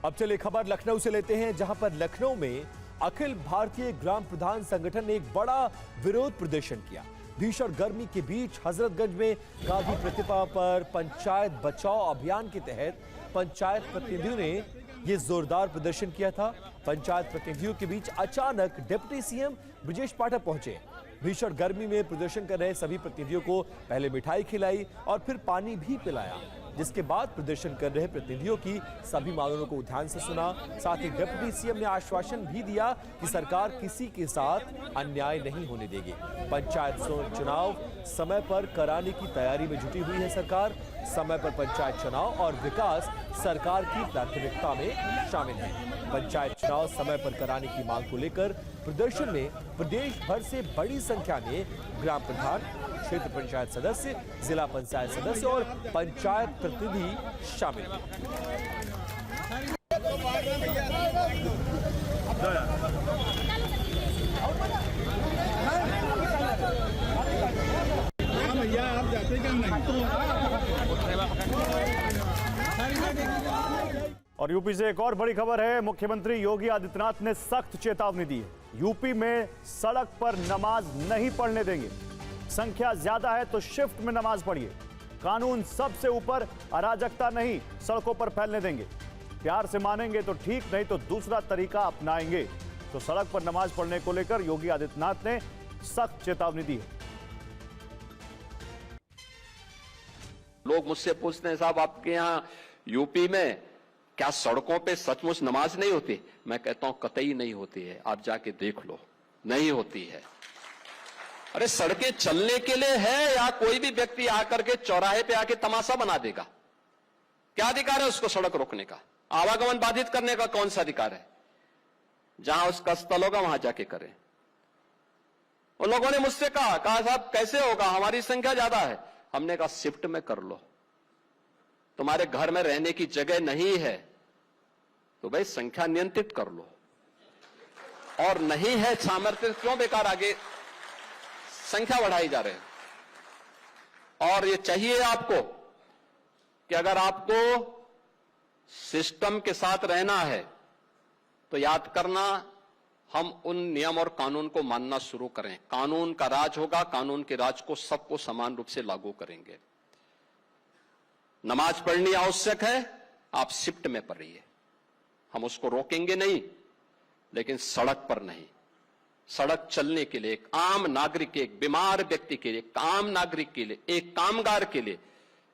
अब चले खबर लखनऊ से लेते हैं, जहां पर लखनऊ में अखिल भारतीय ग्राम प्रधान संगठन ने एक बड़ा विरोध प्रदर्शन किया। भीषण गर्मी के बीच हजरतगंज में गांधी प्रतिमा पर पंचायत बचाओ अभियान के तहत पंचायत प्रतिनिधियों ने ये जोरदार प्रदर्शन किया था। पंचायत प्रतिनिधियों के बीच अचानक डिप्टी सीएम ब्रजेश पाठक पहुंचे। भीषण गर्मी में प्रदर्शन कर रहे सभी प्रतिनिधियों को पहले मिठाई खिलाई और फिर पानी भी पिलाया, जिसके बाद प्रदर्शन कर रहे प्रतिनिधियों की सभी मांगों को ध्यान से सुना। साथ ही डिप्टी सीएम ने आश्वासन भी दिया कि सरकार किसी के साथ अन्याय नहीं होने देगी। पंचायत चुनाव समय पर कराने की तैयारी में जुटी हुई है सरकार। समय पर पंचायत चुनाव और विकास सरकार की प्राथमिकता में शामिल है। पंचायत चुनाव समय पर कराने की मांग को लेकर प्रदर्शन में प्रदेश भर से बड़ी संख्या में ग्राम प्रधान, क्षेत्र पंचायत सदस्य, जिला पंचायत सदस्य और पंचायत प्रतिनिधि शामिल हैं। आप जाते क्यों नहीं? और यूपी से एक और बड़ी खबर है। मुख्यमंत्री योगी आदित्यनाथ ने सख्त चेतावनी दी है। यूपी में सड़क पर नमाज नहीं पढ़ने देंगे। संख्या ज्यादा है तो शिफ्ट में नमाज पढ़िए। कानून सबसे ऊपर, अराजकता नहीं सड़कों पर फैलने देंगे। प्यार से मानेंगे तो ठीक, नहीं तो दूसरा तरीका अपनाएंगे। तो सड़क पर नमाज पढ़ने को लेकर योगी आदित्यनाथ ने सख्त चेतावनी दी है। लोग मुझसे पूछते हैं, साहब आपके यहां यूपी में क्या सड़कों पे सचमुच नमाज नहीं होती? मैं कहता हूं कतई नहीं होती है, आप जाके देख लो, नहीं होती है। अरे सड़कें चलने के लिए है या कोई भी व्यक्ति आकर के चौराहे पे आके तमाशा बना देगा? क्या अधिकार है उसको सड़क रोकने का? आवागमन बाधित करने का कौन सा अधिकार है? जहां उसका स्थल होगा वहां जाके करें। उन लोगों ने मुझसे कहा साहब कैसे होगा, हमारी संख्या ज्यादा है। हमने कहा शिफ्ट में कर लो, तुम्हारे घर में रहने की जगह नहीं है तो भाई संख्या नियंत्रित कर लो, और नहीं है सामर्थ्य क्यों बेकार आगे संख्या बढ़ाई जा रहे हैं। और ये चाहिए आपको कि अगर आपको सिस्टम के साथ रहना है तो याद करना, हम उन नियम और कानून को मानना शुरू करें। कानून का राज होगा, कानून के राज को सबको समान रूप से लागू करेंगे। नमाज पढ़नी आवश्यक है, आप शिफ्ट में पढ़िए, हम उसको रोकेंगे नहीं, लेकिन सड़क पर नहीं। सड़क चलने के लिए एक आम नागरिक के, एक बीमार व्यक्ति के लिए, एक आम नागरिक के लिए, एक कामगार के लिए,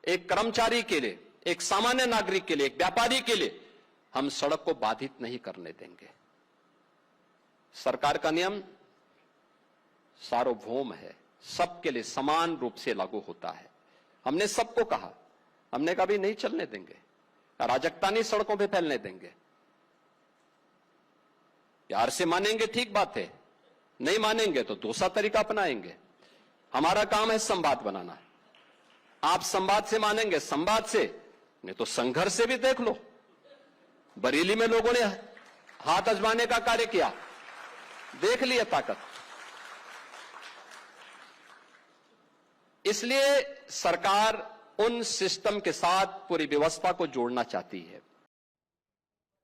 एक कर्मचारी के लिए, एक सामान्य नागरिक के लिए, एक व्यापारी के लिए हम सड़क को बाधित नहीं करने देंगे। सरकार का नियम सार्वभौम है, सबके लिए समान रूप से लागू होता है। हमने सबको कहा, हमने कभी नहीं चलने देंगे, अराजकता नहीं सड़कों पे फैलने देंगे। प्यार से मानेंगे ठीक बात है, नहीं मानेंगे तो दूसरा तरीका अपनाएंगे। हमारा काम है संवाद बनाना। आप संवाद से मानेंगे, संवाद से, नहीं तो संघर्ष से भी देख लो। बरेली में लोगों ने हाथ आजमाने का कार्य किया, देख लिया ताकत। इसलिए सरकार उन सिस्टम के साथ पूरी व्यवस्था को जोड़ना चाहती है।